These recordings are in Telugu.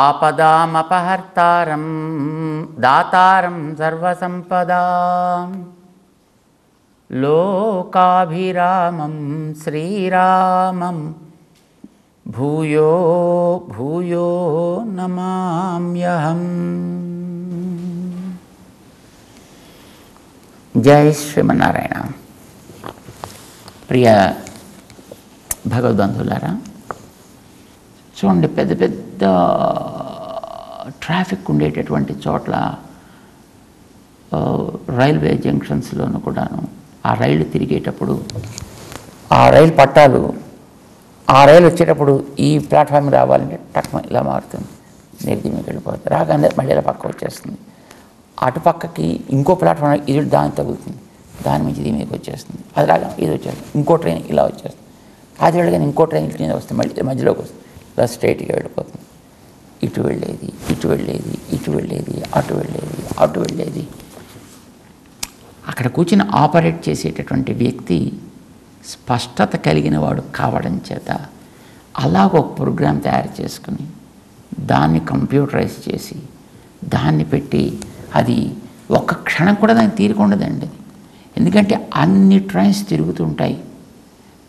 ఆపదామపహర్తారం దాతారం సర్వసంపదాం లోకాభిరామం శ్రీరామం భూయో భూయో నమామ్యహం. జై శ్రీమన్నారాయణ. ప్రియ భగవద్బంధువులారా, చూడండి, పెద్ద పెద్ద ట్రాఫిక్ ఉండేటటువంటి చోట్ల రైల్వే జంక్షన్స్లోనూ కూడాను ఆ రైలు తిరిగేటప్పుడు ఆ రైలు పట్టాలు, ఆ రైలు వచ్చేటప్పుడు ఈ ప్లాట్ఫామ్ రావాలంటే టక్ ఇలా మారుతుంది, నిర్దిమీకి వెళ్ళిపోతుంది, రాగానే మళ్ళీ ఇలా పక్క వచ్చేస్తుంది. అటుపక్కకి ఇంకో ప్లాట్ఫామ్ ఇది దాన్ని తగులుతుంది, దాని నుంచి దీనికి వచ్చేస్తుంది, అది రాగా ఇది వచ్చేస్తుంది, ఇంకో ట్రైన్ ఇలా వచ్చేస్తుంది, అది వెళ్ళగానే ఇంకో ట్రైన్ ఇటు వస్తుంది, మళ్ళీ మధ్యలోకి వస్తుంది, ఇలా స్ట్రైట్గా వెళ్ళిపోతుంది. ఇటు వెళ్ళేది, ఇటు వెళ్ళేది, ఇటు వెళ్ళేది, అటు వెళ్ళేది, అటు వెళ్ళేది. అక్కడ కూర్చుని ఆపరేట్ చేసేటటువంటి వ్యక్తి స్పష్టత కలిగిన వాడు కావడం చేత అలాగ ఒక ప్రోగ్రాం తయారు చేసుకుని దాన్ని కంప్యూటరైజ్ చేసి దాన్ని పెట్టి, అది ఒక్క క్షణం కూడా దానికి తీరిక ఉండదండి. ఎందుకంటే అన్ని ట్రైన్స్ తిరుగుతుంటాయి.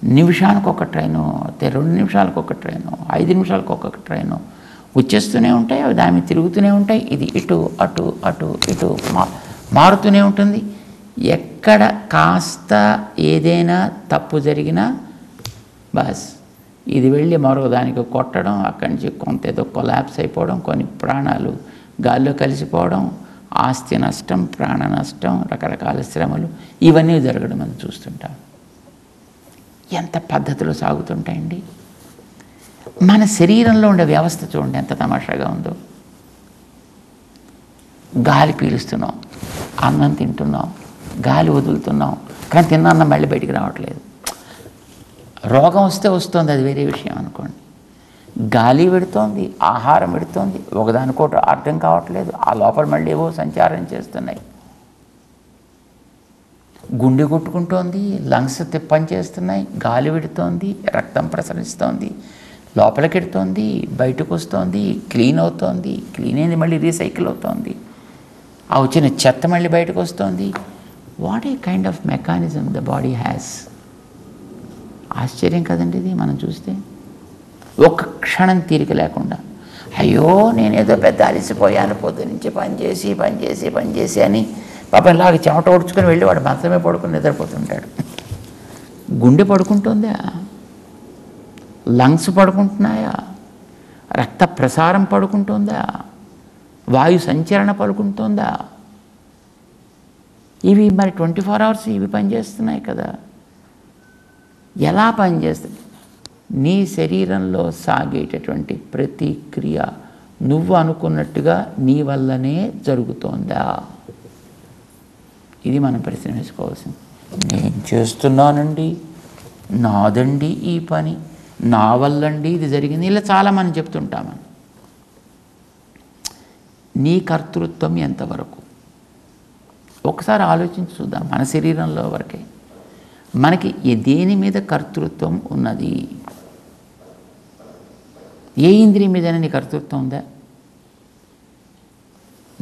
నిమిషానికి ఒక ట్రైను, 2 నిమిషాలకు ఒక ట్రైను, 5 నిమిషాలకు ఒక్కొక్క ట్రైను వచ్చేస్తూనే ఉంటాయి, అవి దాని మీద తిరుగుతూనే ఉంటాయి. ఇది ఇటు అటు అటు ఇటు మారుతూనే ఉంటుంది. ఎక్కడ కాస్త ఏదైనా తప్పు జరిగినా బస్ ఇది వెళ్ళి మరో దానికి కొట్టడం, అక్కడి నుంచి కొంత ఏదో కొలాప్స్ అయిపోవడం, కొన్ని ప్రాణాలు గాల్లో కలిసిపోవడం, ఆస్తి నష్టం, ప్రాణ నష్టం, రకరకాల శ్రమలు ఇవన్నీ జరగడం మనం చూస్తుంటాం. ఎంత పద్ధతిలో సాగుతుంటాయండి. మన శరీరంలో ఉండే వ్యవస్థ చూడండి ఎంత తమాషాగా ఉందో. గాలి పీలుస్తున్నాం, అన్నం తింటున్నాం, గాలి వదులుతున్నాం, కానీ తిన్న అన్నం మళ్ళీ బయటికి రావట్లేదు. రోగం వస్తే వస్తుంది, అది వేరే విషయం అనుకోండి. గాలి పెడుతోంది, ఆహారం పెడుతోంది, ఒకదానికోటి అర్థం కావట్లేదు, ఆ లోపల మళ్ళీ ఏవో సంచారం చేస్తున్నాయి. గుండె కొట్టుకుంటోంది, లంగ్స్ పనిచేస్తున్నాయి, గాలి పెడుతోంది, రక్తం ప్రసరిస్తోంది, లోపలికి ఎడుతోంది, బయటకు వస్తోంది, క్లీన్ అవుతోంది, క్లీన్ అయింది మళ్ళీ రీసైకిల్ అవుతోంది, ఆ వచ్చిన చెత్త మళ్ళీ బయటకు వస్తోంది. What a kind of mechanism the body has. ఆశ్చర్యం కదండి ఇది మనం చూస్తే. ఒక్క క్షణం తీరిక లేకుండా, అయ్యో నేనేదో పెద్ద అలసిపోయాను, పొద్దు నుంచి పనిచేసి అని పాపం ఇలాగ చెమట ఓడ్చుకొని వెళ్ళి వాడు మంచమే పడుకొని నిద్రపోతుంటాడు. గుండె పడుకుంటుందా? లంగ్స్ పడుకుంటున్నాయా? రక్త ప్రసారం పడుకుంటుందా? వాయు సంచరణ పడుకుంటుందా? ఇవి మరి 24 అవర్స్ ఇవి పనిచేస్తున్నాయి కదా. ఎలా పనిచేస్తుంది? నీ శరీరంలో సాగేటటువంటి ప్రతి క్రియ నువ్వు అనుకున్నట్టుగా నీ వల్లనే జరుగుతోందా? ఇది మనం ప్రశ్న వేసుకోవాల్సింది. నేను చేస్తున్నానండి, నాదండి ఈ పని, నా వల్లండి ఇది జరిగింది, ఇలా చాలా మనం చెప్తుంటామని. నీ కర్తృత్వం ఎంతవరకు ఒకసారి ఆలోచించి చూద్దాం. మన శరీరంలో వరకే మనకి దేని మీద కర్తృత్వం ఉన్నది? ఏ ఇంద్రియం మీదైనా నీ కర్తృత్వం ఉందా?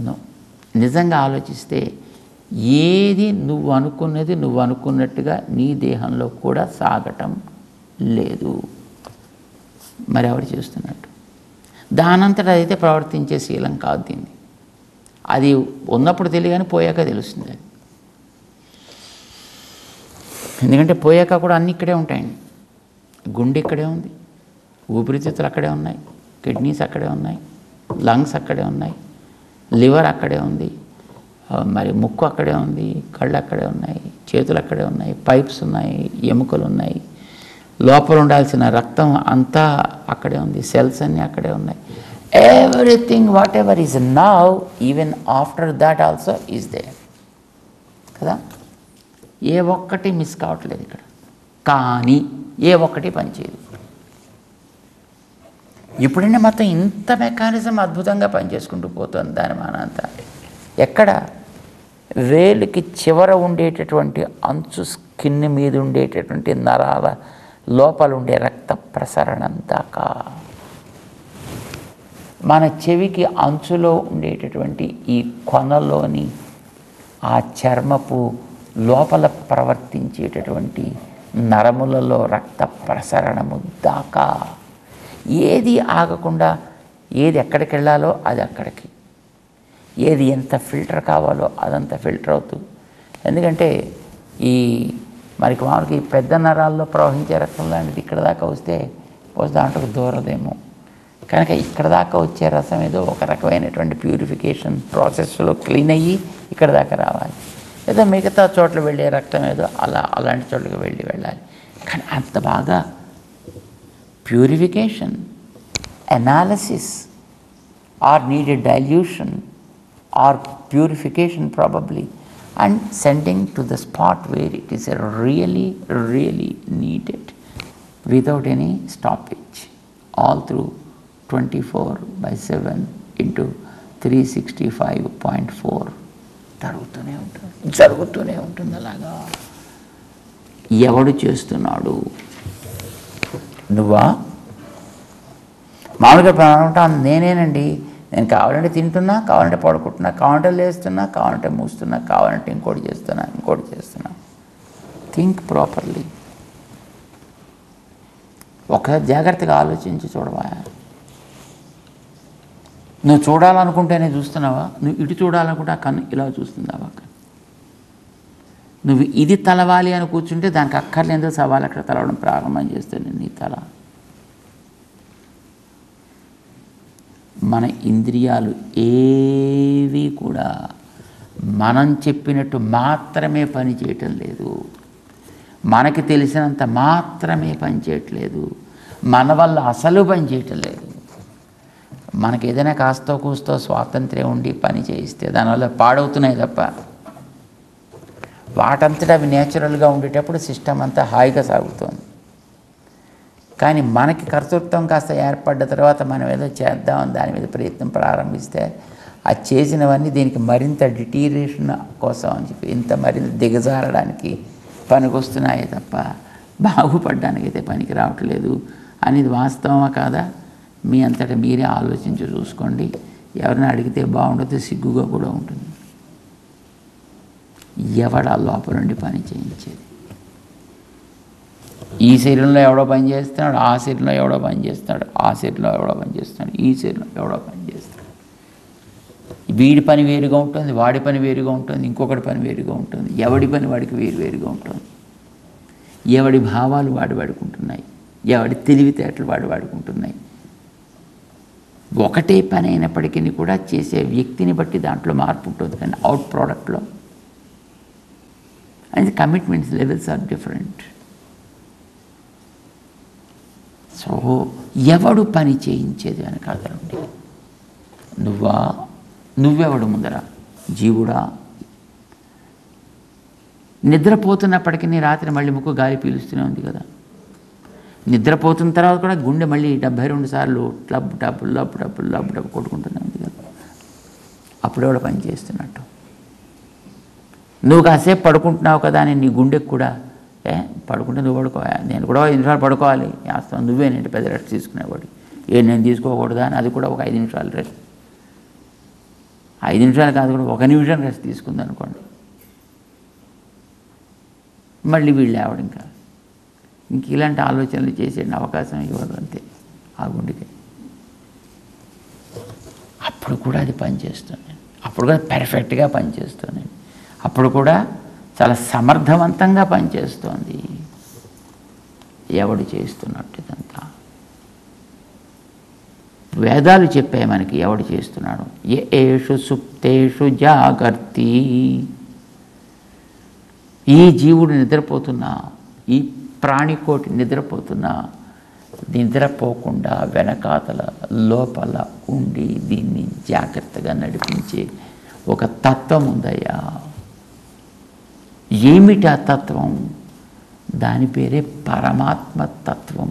నో. నిజంగా ఆలోచిస్తే ఏది నువ్వు అనుకున్నది నువ్వు అనుకున్నట్టుగా నీ దేహంలో కూడా సాగటం లేదు. మరి ఎవరు చేస్తున్నట్టు? దానంతటా అయితే ప్రవర్తించే శీలం కాదు దీన్ని. అది ఉన్నప్పుడు తెలియగానే పోయాక తెలుస్తుంది. ఎందుకంటే పోయాక కూడా అన్నీ ఇక్కడే ఉంటాయండి. గుండె ఇక్కడే ఉంది, ఊపిరితిత్తులు అక్కడే ఉన్నాయి, కిడ్నీస్ అక్కడే ఉన్నాయి, లంగ్స్ అక్కడే ఉన్నాయి, లివర్ అక్కడే ఉంది, మరి ముక్కు అక్కడే ఉంది, కళ్ళు అక్కడే ఉన్నాయి, చేతులు అక్కడే ఉన్నాయి, పైప్స్ ఉన్నాయి, ఎముకలు ఉన్నాయి, లోపల ఉండాల్సిన రక్తం అంతా అక్కడే ఉంది, సెల్స్ అన్నీ అక్కడే ఉన్నాయి. Everything whatever is now even after that also is there కదా. ఏ ఒక్కటి మిస్ కావట్లేదు ఇక్కడ, కానీ ఏ ఒక్కటి పనిచేయదు. ఇప్పుడైనా మొత్తం ఇంత మెకానిజం అద్భుతంగా పనిచేసుకుంటూ పోతుంది దాని మానంతా. ఎక్కడ వేలికి చివర ఉండేటటువంటి అంచు స్కిన్ మీద ఉండేటటువంటి నరాల లోపలుండే రక్త ప్రసరణం దాకా. మన చెవికి అంచులో ఉండేటటువంటి ఈ కొనలోని ఆ చర్మపు లోపల ప్రవర్తించేటటువంటి నరములలో రక్త ప్రసరణము దాకా ఏది ఆగకుండా, ఏది ఎక్కడికి వెళ్ళాలో అది అక్కడికి, ఏది ఎంత ఫిల్టర్ కావాలో అదంతా ఫిల్టర్ అవుతూ. ఎందుకంటే మనకి మామూలుగా ఈ పెద్ద నరాల్లో ప్రవహించే రక్తం లాంటిది ఇక్కడ దాకా వస్తే దాంట్లో దూరదేమో, కనుక ఇక్కడ దాకా వచ్చే రసం ఏదో ఒక రకమైనటువంటి ప్యూరిఫికేషన్ ప్రాసెస్లో క్లీన్ అయ్యి ఇక్కడ దాకా రావాలి. ఏదో మిగతా చోట్ల వెళ్ళే రక్తం ఏదో అలాంటి చోట్లకి వెళ్ళాలి. కానీ అంత బాగా purification, analysis are needed dilution are purification probably, and sending to the spot where it is really needed without any stoppage, all through 24/7 into 365.4 జరుగుతూనే ఉంటుంది. అలాగా ఎవడు చేస్తున్నాడు? నువ్వా? మామూలుగా అనుకుంటాను నేనేనండి, నేను కావాలంటే తింటున్నా, కావాలంటే పడుకుంటున్నా, కావాలంటే లేస్తున్నా, కావాలంటే మూస్తున్నా, కావాలంటే ఇంకోటి చేస్తున్నా. Think properly. ఒక జాగ్రత్తగా ఆలోచించి చూడవా. నువ్వు చూడాలనుకుంటేనే చూస్తున్నావా? నువ్వు ఇటు చూడాలనుకుంటే ఆ కన్ను ఇలా చూస్తుందావా? నువ్వు ఇది తలవాలి అని కూర్చుంటే దానికి అక్కర్లేదో సవాలు అక్కడ తలవడం ప్రారంభం చేస్తాను నీ తల. మన ఇంద్రియాలు ఏవి కూడా మనం చెప్పినట్టు మాత్రమే పని చేయటం లేదు, మనకి తెలిసినంత మాత్రమే పని చేయట్లేదు, మన వల్ల అసలు పని చేయటం లేదు. మనకి ఏదైనా కాస్తో కూస్తో స్వాతంత్ర్యం ఉండి పని చేయిస్తే దానివల్ల పాడవుతున్నాయి తప్ప, వాటంతటా అవి నేచురల్గా ఉండేటప్పుడు సిస్టమ్ అంతా హాయిగా సాగుతుంది. కానీ మనకి కర్తృత్వం కాస్త ఏర్పడ్డ తర్వాత మనం ఏదో చేద్దామని దాని మీద ప్రయత్నం ప్రారంభిస్తే ఆ చేసినవన్నీ దీనికి మరింత డిటీరియేషన్ కోసం అని చెప్పి ఇంత మరింత దిగజారడానికి పనికొస్తున్నాయే తప్ప బాగుపడడానికి అయితే పనికి రావట్లేదు అనేది వాస్తవమా కాదా? మీ అంతటా మీరే ఆలోచించి చూసుకోండి. ఎవరిని అడిగితే బాగుండదు, సిగ్గుగా కూడా ఉంటుంది. ఎవడా లోపల నుండి పని చేయించేది? ఈ శరీరంలో ఎవడో పని చేస్తున్నాడు, ఆ శరీరంలో ఎవడో పని చేస్తున్నాడు, ఆ శరీరంలో ఎవడో పని చేస్తున్నాడు, ఈ శరీరంలో ఎవడో పని చేస్తున్నాడు. వీడి పని వేరుగా ఉంటుంది, వాడి పని వేరుగా ఉంటుంది, ఇంకొకటి పని వేరుగా ఉంటుంది, ఎవడి పని వాడికి వేరుగా ఉంటుంది. ఎవడి భావాలు వాడుకుంటున్నాయి, ఎవడి తెలివితేటలు వాడుకుంటున్నాయి. ఒకటే పని అయినప్పటికీ కూడా చేసే వ్యక్తిని బట్టి దాంట్లో మార్పు ఉంటుంది. కానీ అవుట్ ప్రోడక్ట్లో and commitments levels are different. So ఎవడు పని చేయించేది అని కాదండి. నువ్వెవడు ముందర? జీవుడా? నిద్రపోతున్నప్పటికీ రాత్రి మళ్ళీ ముక్కు గాలి పీలుస్తూనే ఉంది కదా. నిద్రపోతున్న తర్వాత కూడా గుండె మళ్ళీ 72 సార్లు లబ్ కొట్టుకుంటూనే ఉంది కదా. అప్పుడెవడ పని చేస్తున్నట్టు? నువ్వు కాసేపు పడుకుంటున్నావు కదా అని నీ గుండెకు కూడా పడుకుంటే నువ్వు పడుకోవాలి, నేను కూడా 5 నిమిషాలు పడుకోవాలి, వాస్తవం నువ్వేనంటే పెద్ద రెస్ట్ తీసుకునేవాడు. నేను తీసుకోకూడదా అని అది కూడా ఒక 5 నిమిషాలు రెస్ట్, 5 నిమిషాలు కాదు కూడా 1 నిమిషం రెస్ట్ తీసుకుంది అనుకోండి, మళ్ళీ వీళ్ళు లేవడం ఇంకా ఇలాంటి ఆలోచనలు చేసే అవకాశం ఇవ్వదు అంతే ఆ గుండెకి. అప్పుడు కూడా అది పనిచేస్తుంది, అప్పుడు కూడా పెర్ఫెక్ట్గా పనిచేస్తుంది, అప్పుడు కూడా చాలా సమర్థవంతంగా పనిచేస్తోంది. ఎవడు చేస్తున్నట్టు ఇదంతా వేదాలు చెప్పాయి మనకి ఎవడు చేస్తున్నాడు. ఏషు సుప్తేషు జాగర్తి. ఈ జీవుడు నిద్రపోతున్నా, ఈ ప్రాణికోటి నిద్రపోతున్నా, నిద్రపోకుండా వెనకాతల లోపల ఉండి దీన్ని జాగ్రత్తగా నడిపించే ఒక తత్వం ఉందయ్యా. ఏమిటి ఆ తత్వం? దాని పేరే పరమాత్మ తత్వం.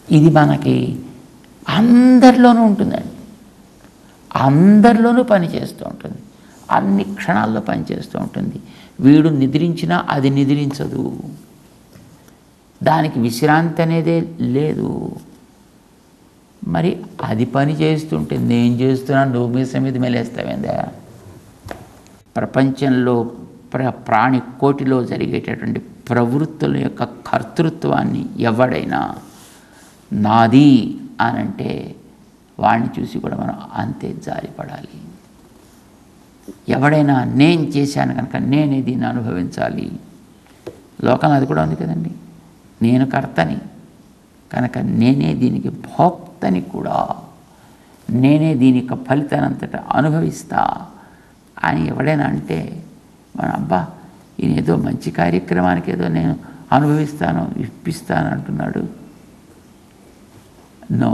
ఇది మనకి అందరిలోనూ ఉంటుందండి, అందరిలోనూ పనిచేస్తూ ఉంటుంది, అన్ని క్షణాల్లో పనిచేస్తూ ఉంటుంది. వీడు నిద్రించినా అది నిద్రించదు. దానికి విశ్రాంతి అనేదే లేదు. మరి అది పని చేస్తుంటే నేను చేస్తున్నాను, నువ్వు మీద మెలేస్తావేందా? ప్రపంచంలో ప్రాణి కోటిలో జరిగేటటువంటి ప్రవృత్తుల యొక్క కర్తృత్వాన్ని ఎవడైనా నాది అనంటే వాడిని చూసి కూడా మనం అంతే జాలిపడాలి. ఎవడైనా నేను చేశాను కనుక నేనే దీన్ని అనుభవించాలి. లోకంలో అది కూడా ఉంది కదండి, నేను కర్తని కనుక నేనే దీనికి భోక్తని కూడా, నేనే దీని యొక్క ఫలితానంతటా అనుభవిస్తా అని ఎవడైనా అంటే మన అబ్బా ఈయన ఏదో మంచి కార్యక్రమానికి ఏదో నేను అనుభవిస్తాను ఇప్పిస్తాను అంటున్నాడు. నో,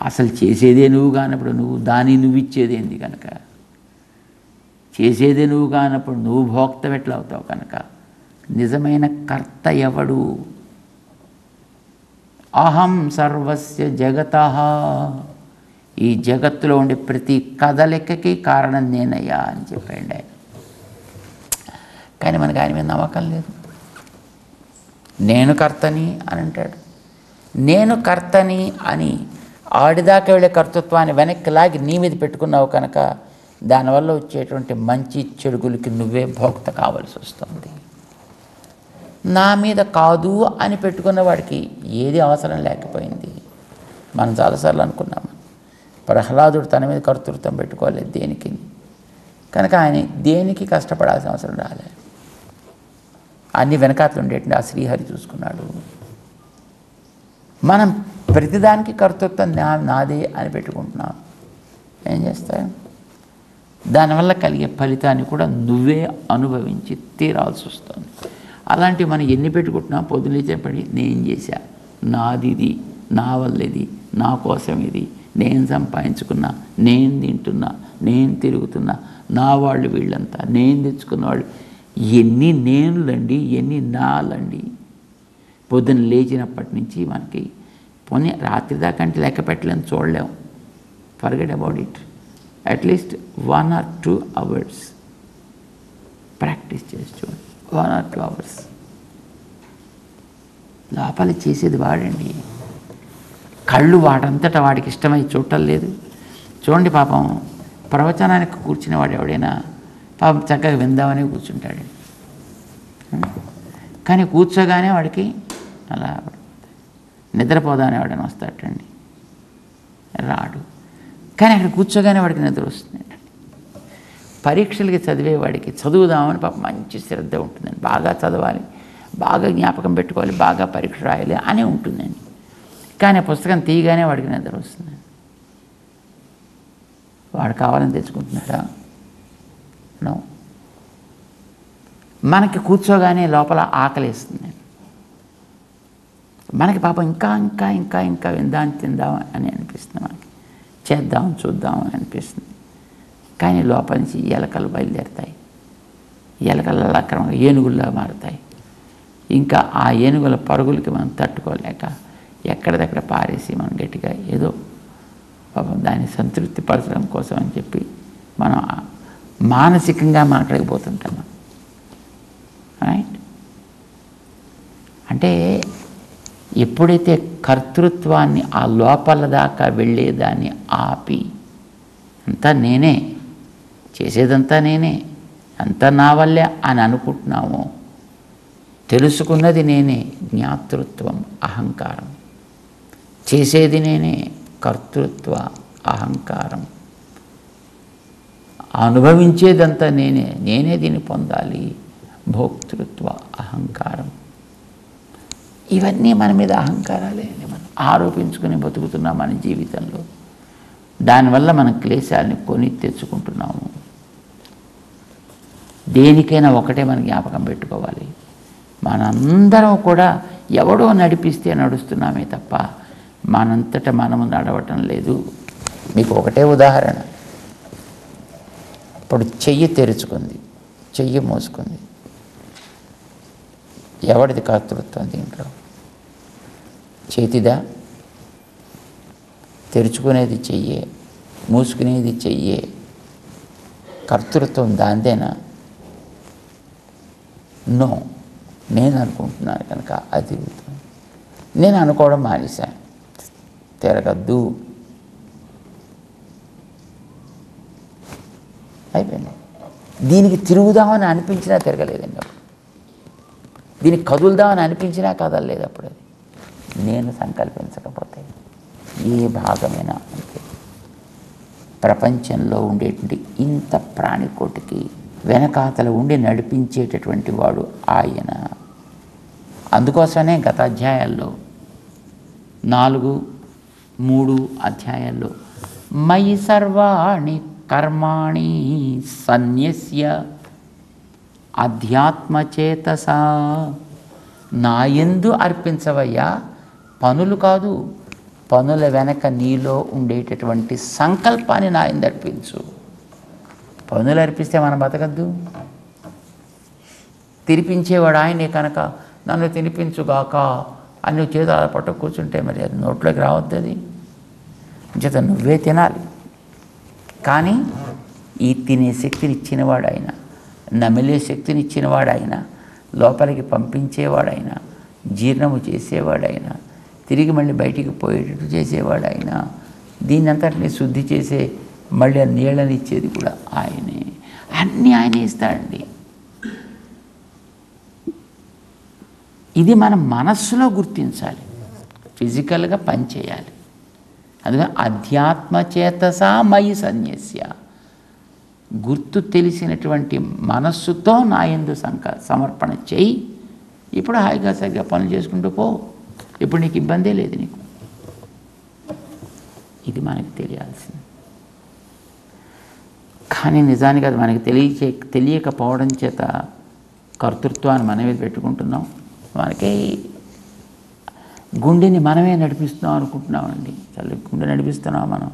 అసలు చేసేదే నువ్వు కానప్పుడు నువ్వు ఇచ్చేదేంది కనుక, చేసేదే నువ్వు కానప్పుడు నువ్వు భోక్త ఎట్లా అవుతావు కనుక నిజమైన కర్త ఎవడు? అహం సర్వస్య జగతః, ఈ జగత్తులో ఉండే ప్రతి కదలికకి కారణం నేనయ్యా అని చెప్పాడు ఆయన. కానీ మనకు ఆయన మీద నమ్మకం లేదు. నేను కర్తని అని అంటాడు. నేను కర్తని అని ఆడిదాకా వెళ్ళే కర్తృత్వాన్ని వెనక్కి లాగి నీ మీద పెట్టుకున్నావు కనుక దానివల్ల వచ్చేటువంటి మంచి చెడుగులకి నువ్వే భోక్త కావాల్సి వస్తుంది. నా మీద కాదు అని పెట్టుకున్న వాడికి ఏది అవసరం లేకపోయింది. మనం చాలాసార్లు అనుకున్నాము, ప్రహ్లాదుడు తన మీద కర్తృత్వం పెట్టుకోలేదు దేనికి, కనుక ఆయన దేనికి కష్టపడాల్సిన అవసరం రాలే. అన్ని వెనకాతలు ఉండేటువంటి ఆ శ్రీహరి చూసుకున్నాడు. మనం ప్రతిదానికి కర్తృత్వం నాదే అని పెట్టుకుంటున్నాం. ఏం చేస్తాం? దానివల్ల కలిగే ఫలితాన్ని కూడా నువ్వే అనుభవించి తీరాల్సి వస్తుంది. అలాంటివి మనం ఎన్ని పెట్టుకుంటున్నాం? పొద్దులేచేపడి నేను చేశా, నాది ఇది, నా వల్ల ఇది, నా కోసం ఇది, నేను సంపాదించుకున్నా, నేను తింటున్నా, నేను తిరుగుతున్నా, నా వాళ్ళు వీళ్ళంతా, నేను తెచ్చుకున్న వాళ్ళు. ఎన్ని నేనులండి, ఎన్ని నాలండి. పొద్దున్న లేచినప్పటి నుంచి మనకి పోనీ రాత్రి దాకా అంటే లెక్క పెట్టలేని చూడలేము. Forget about it. At least 1 or 2 hours practice చేసి చూడండి. 1 or 2 hours లోపల చేసేది వాడండి. కళ్ళు వాడంతటా వాడికి ఇష్టమై చూడటం లేదు. చూడండి, పాపం ప్రవచనానికి కూర్చునే వాడు ఎవడైనా పాపం చక్కగా విందామని కూర్చుంటాడు. కానీ కూర్చోగానే వాడికి అలా నిద్రపోదామని వాడని వస్తాడండి, రాడు. కానీ అక్కడ కూర్చోగానే వాడికి నిద్ర వస్తుంది. పరీక్షలకి చదివేవాడికి చదువుదామని పాపం మంచి శ్రద్ధ ఉంటుందండి. బాగా చదవాలి, బాగా జ్ఞాపకం పెట్టుకోవాలి, బాగా పరీక్ష రాయాలి అని ఉంటుందండి. కానీ పుస్తకం తీయగానే వాడికి నిద్ర వస్తుంది. వాడు కావాలని తెచ్చుకుంటున్నాడా? నో. మనకి కూర్చోగానే లోపల ఆకలిస్తుంది. మనకి పాపం ఇంకా ఇంకా ఇంకా ఇంకా విందాం తిందాం అని అనిపిస్తుంది, మనకి చేద్దాం చూద్దాం అని అనిపిస్తుంది. కానీ లోపల నుంచి ఎలకలు బయలుదేరుతాయి. ఎలకలు అక్రమంగా ఏనుగుల్లా మారుతాయి. ఇంకా ఆ ఏనుగుల పరుగులకి మనం తట్టుకోలేక ఎక్కడిదక్కడ పారేసి మనం గట్టిగా ఏదో పాపం దాన్ని సంతృప్తి పరచడం కోసం అని చెప్పి మనం మానసికంగా మాట్లాడకపోతుంటాం. రైట్? అంటే ఎప్పుడైతే కర్తృత్వాన్ని ఆ లోపల దాకా వెళ్ళేదాన్ని ఆపి అంతా నేనే చేసేదంతా నేనే, అంతా నా వల్లే అని అనుకుంటున్నామో, తెలుసుకున్నది నేనే జ్ఞాతృత్వం అహంకారం, చేసేది నేనే కర్తృత్వ అహంకారం, అనుభవించేదంతా నేనే, నేనే దీన్ని పొందాలి భోక్తృత్వ అహంకారం. ఇవన్నీ మన మీద అహంకారాలే మనం ఆరోపించుకుని బతుకుతున్నాం మన జీవితంలో. దానివల్ల మనం క్లేశాలని కొని తెచ్చుకుంటున్నాము. దేనికైనా ఒకటే మనం జ్ఞాపకం పెట్టుకోవాలి, మనందరం కూడా ఎవడో నడిపిస్తే నడుస్తున్నామే తప్ప మనంతటా మనము నడవటం లేదు. మీకు ఒకటే ఉదాహరణ. ఇప్పుడు చెయ్యి తెరుచుకుంది, చెయ్యి మూసుకుంది. ఎవడిది కర్తృత్వం దీంట్లో? చేతిదా? తెరుచుకునేది చెయ్యే, మూసుకునేది చెయ్యే. కర్తృత్వం దాందేనా? నో. నేను అనుకుంటున్నాను కనుక అది తిరుగుతుంది. నేను అనుకోవడం మానేశాను, తిరగద్దు, అయిపోయింది. దీనికి తిరుగుదామని అనిపించినా తిరగలేదండి అప్పుడు, దీనికి కదులుదామని అనిపించినా కదలలేదు అప్పుడు. అది నేను సంకల్పించకపోతే ఏ భాగమైనా అంతే. ప్రపంచంలో ఉండేటువంటి ఇంత ప్రాణికోటికి వెనకాతల ఉండి నడిపించేటటువంటి వాడు ఆయన. అందుకోసమే గత అధ్యాయాల్లో 4-3 అధ్యాయాల్లో మయి సర్వాణి కర్మాణి సన్యస్య అధ్యాత్మచేతసా, నాయందు అర్పించవయ్యా, పనులు కాదు, పనుల వెనక నీలో ఉండేటటువంటి సంకల్పాన్ని నాయందు అర్పించు. పనులు అర్పిస్తే మనం బతకద్దు. తినిపించేవాడు ఆయనే కనుక నన్ను తినిపించుగాక అని నువ్వు చేతుల పట్టు కూర్చుంటే మరి అది నోట్లోకి రావద్దు. అది చేత నువ్వే తినాలి. కానీ ఈ తినే శక్తిని ఇచ్చినవాడు ఆయన, నమిలే శక్తిని ఇచ్చినవాడు ఆయన, లోపలికి పంపించేవాడైనా, జీర్ణము చేసేవాడైనా, తిరిగి మళ్ళీ బయటికి పోయేటట్టు చేసేవాడు ఆయన, దీన్నంతటిని శుద్ధి చేసే మళ్ళీ ఆ నీళ్ళని ఇచ్చేది కూడా ఆయనే. అన్నీ ఆయనే ఇస్తాడండి. ఇది మనం మనస్సులో గుర్తించాలి, ఫిజికల్గా పనిచేయాలి. అందుకని అధ్యాత్మచేతసా మయి సన్యస్య, గుర్తు తెలిసినటువంటి మనస్సుతో నా యందు సమర్పణ చేయి. ఇప్పుడు హాయిగా సరిగ్గా పనులు చేసుకుంటూ పో, ఇప్పుడు నీకు ఇబ్బందే లేదు. నీకు ఇది మనకి తెలియాల్సింది. కానీ నిజానికి అది మనకి తెలియకపోవడం చేత కర్తృత్వాన్ని మనమే పెట్టుకుంటున్నాం. మనకి గుండెని మనమే నడిపిస్తున్నాం అనుకుంటున్నామండి. చల్ల గుండె నడిపిస్తున్నాం మనం.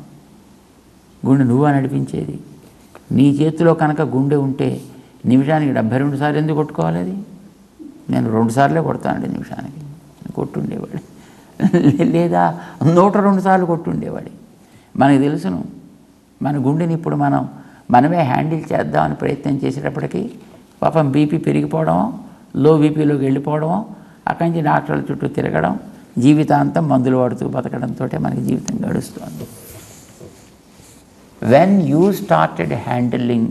గుండె నువ్వా నడిపించేది? నీ చేతిలో కనుక గుండె ఉంటే నిమిషానికి 72 సార్లు ఎందుకు కొట్టుకోవాలి? అది నేను 2 సార్లే కొడతానండి నిమిషానికి, కొట్టుండేవాడు. లేదా 102 సార్లు కొట్టుండేవాడు. మనకు తెలుసును మన గుండెని ఇప్పుడు మనమే హ్యాండిల్ చేద్దామని ప్రయత్నం చేసేటప్పటికీ పాపం బీపీ పెరిగిపోవడం, లో బీపీలోకి వెళ్ళిపోవడం, అక్కడి నుంచి డాక్టర్ల చుట్టూ తిరగడం, జీవితాంతం మందులు వాడుతూ బతకడంతో మనకి జీవితం గడుస్తుంది. When you started handling,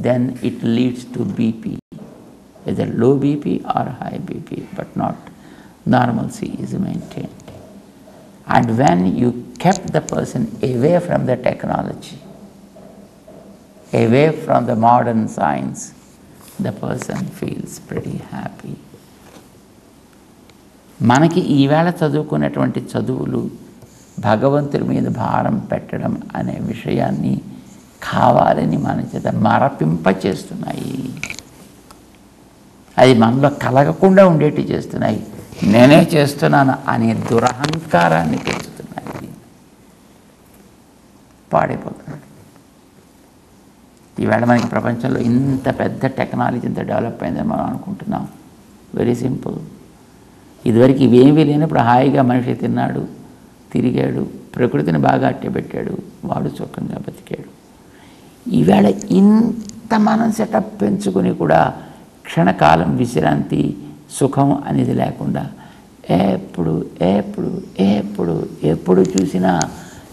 then it leads to BP, either low BP or high BP, but not normalcy is maintained. And when you kept the person away from the technology, away from the modern science, the person feels pretty happy. మనకి ఈవేళ చదువుకున్నటువంటి చదువులు భగవంతుడి మీద భారం పెట్టడం అనే విషయాన్ని కావాలని మన చేత మరపింపచేస్తున్నాయి. అది మనలో కలగకుండా ఉండేటి చేస్తున్నాయి. నేనే చేస్తున్నాను అనే దురహంకారాన్ని పెంచుతున్నాయి. పాడైపోతున్నాడు. ఈవేళ మనకి ప్రపంచంలో ఇంత పెద్ద టెక్నాలజీ ఇంత డెవలప్ అయిందని మనం అనుకుంటున్నాం. Very simple. ఇదివరకు ఇవేమీ లేనప్పుడు హాయిగా మనిషి తిన్నాడు, తిరిగాడు, ప్రకృతిని బాగా అట్టబెట్టాడు, వాడు సుఖంగా బతికాడు. ఈవేళ ఇంత మనం సెటప్ పెంచుకొని కూడా క్షణకాలం విశ్రాంతి, సుఖం అనేది లేకుండా ఎప్పుడు ఎప్పుడు ఎప్పుడు ఎప్పుడు చూసినా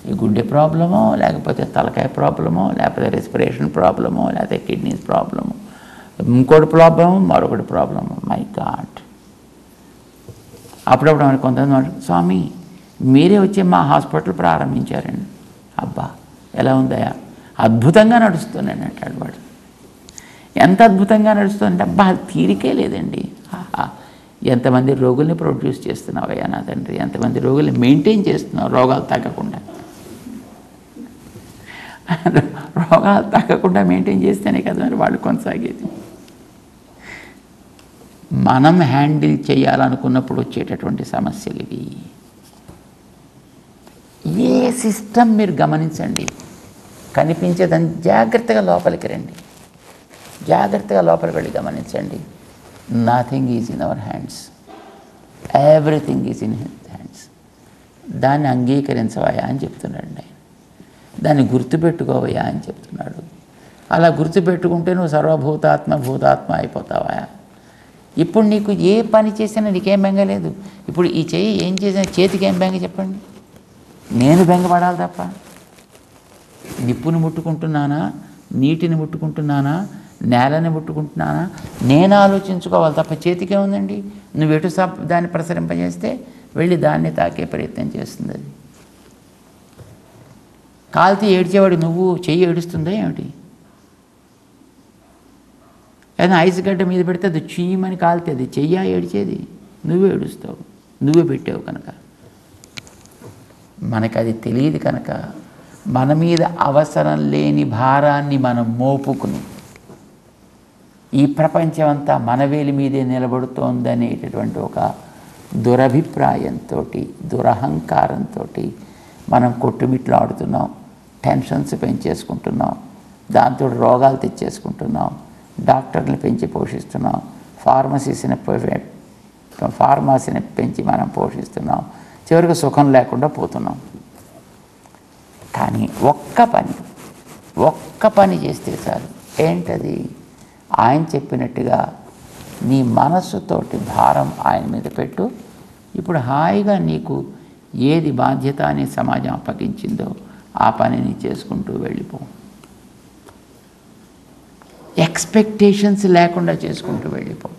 ఈ గుండె ప్రాబ్లమో, లేకపోతే తలకాయ ప్రాబ్లమో, లేకపోతే రెస్పిరేషన్ ప్రాబ్లమో, లేకపోతే కిడ్నీస్ ప్రాబ్లము, ఇంకోటి ప్రాబ్లము, మరొకటి ప్రాబ్లము. My God. అప్పుడప్పుడు మనకు కొంతమంది స్వామి మీరే వచ్చి మా హాస్పిటల్ ప్రారంభించారండి. అబ్బా ఎలా ఉందయా, అద్భుతంగా నడుస్తున్నాను అంటాడు వాడు. ఎంత అద్భుతంగా నడుస్తుందంటే అబ్బా తీరికే లేదండి. ఎంతమంది రోగుల్ని ప్రొడ్యూస్ చేస్తున్నావయ్యా నా తండ్రి, ఎంతమంది రోగుల్ని మెయింటైన్ చేస్తున్నావు రోగాలు తగ్గకుండా. రోగాలు తగ్గకుండా మెయింటైన్ చేస్తేనే కదా మరి వాళ్ళు కొనసాగేది. మనం హ్యాండిల్ చేయాలనుకున్నప్పుడు వచ్చేటటువంటి సమస్యలు ఇవి. ఏ సిస్టమ్ మీరు గమనించండి, కనిపించేదని జాగ్రత్తగా లోపలికి రండి, జాగ్రత్తగా లోపలికి వెళ్ళి గమనించండి. Nothing is in our hands, everything is in his hands. దాన్ని అంగీకరించవయా అని చెప్తున్నాడు ఆయన. దాన్ని గుర్తుపెట్టుకోవయా అని చెప్తున్నాడు. అలా గుర్తుపెట్టుకుంటే నువ్వు సర్వభూతాత్మ భూతాత్మ అయిపోతావా. ఇప్పుడు నీకు ఏ పని చేసినా నీకేం బెంగ లేదు. ఇప్పుడు ఈ చెయ్యి ఏం చేసినా చేతికి ఏం బెంగ చెప్పండి? నేను బెంగపడాలి తప్ప. నిప్పుని ముట్టుకుంటున్నానా, నీటిని ముట్టుకుంటున్నానా, నేలని ముట్టుకుంటున్నానా, నేను ఆలోచించుకోవాలి తప్ప చేతికే ఉందండి. నువ్వు ఎటు దాన్ని ప్రసరింపజేస్తే వెళ్ళి దాన్ని తాకే ప్రయత్నం చేస్తుంది. అది కాల్తీ ఏడ్చేవాడు నువ్వు, చెయ్యి ఏడుస్తుందా ఏమిటి? ఏదైనా ఐస్ గడ్డ మీద పెడితే అది చీమని కాలుతుంది, చెయ్యా ఏడ్చేది? నువ్వే ఏడుస్తావు, నువ్వే పెట్టావు కనుక. మనకు అది తెలియదు కనుక మన మీద అవసరం లేని భారాన్ని మనం మోపుకుని ఈ ప్రపంచం అంతా మన వేలి మీదే నిలబడుతోందనేటటువంటి ఒక దురభిప్రాయంతో, దురహంకారంతో మనం కొట్టుమిట్లాడుతున్నాం, టెన్షన్స్ పెంచేసుకుంటున్నాం, దాంతో రోగాలు తెచ్చేసుకుంటున్నాం, డాక్టర్ని పెంచి పోషిస్తున్నాం, ఫార్మసీని పెంచి మనం పోషిస్తున్నాం, చివరికి సుఖం లేకుండా పోతున్నాం. కానీ ఒక్క పని చేస్తే చాలు. ఏంటది? ఆయన చెప్పినట్టుగా నీ మనస్సుతోటి భారం ఆయన మీద పెట్టు. ఇప్పుడు హాయిగా నీకు ఏది బాధ్యత అని సమాజం అప్పగించిందో ఆ పనిని చేసుకుంటూ వెళ్ళిపో. ఎక్స్పెక్టేషన్స్ లేకుండా చేసుకుంటూ వెళ్ళిపో.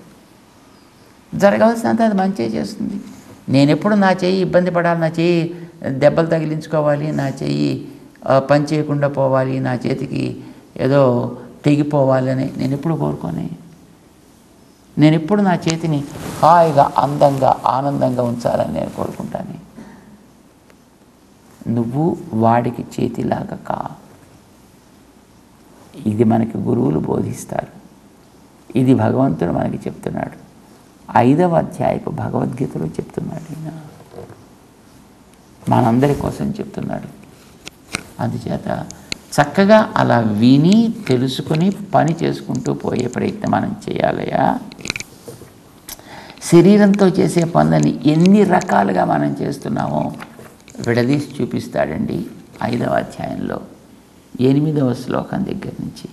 జరగాల్సినంత అది మంచిగా చేస్తుంది. నేను ఎప్పుడు నా చెయ్యి ఇబ్బంది పడాలి, నా చెయ్యి దెబ్బలు తగిలించుకోవాలి, నా చెయ్యి పని చేయకుండా పోవాలి, నా చేతికి ఏదో తెగిపోవాలని నేను ఎప్పుడు కోరుకోనే. నేను ఎప్పుడు నా చేతిని హాయిగా, అందంగా, ఆనందంగా ఉంచాలని నేను కోరుకుంటాను. నువ్వు వాడికి చేతిలాగా కా. ఇది మనకి గురువులు బోధిస్తారు. ఇది భగవంతుడు మనకి చెప్తున్నాడు. 5వ అధ్యాయపు భగవద్గీతలో చెప్తున్నాడు. ఈయన మనందరి కోసం చెప్తున్నాడు. అందుచేత చక్కగా అలా విని తెలుసుకుని పని చేసుకుంటూ పోయే ప్రయత్నం మనం చేయాలయా. శరీరంతో చేసే పనులని ఎన్ని రకాలుగా మనం చేస్తున్నామో విడదీసి చూపిస్తాడండి 5వ అధ్యాయంలో 8వ శ్లోకం దగ్గర నుంచి.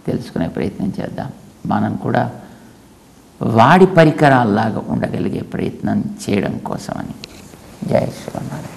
తెలుసుకునే ప్రయత్నం చేద్దాం. మనం కూడా వాడి పరికరాల్లాగా ఉండగలిగే ప్రయత్నం చేయడం కోసమని. జై శ్రీమన్నారాయణ.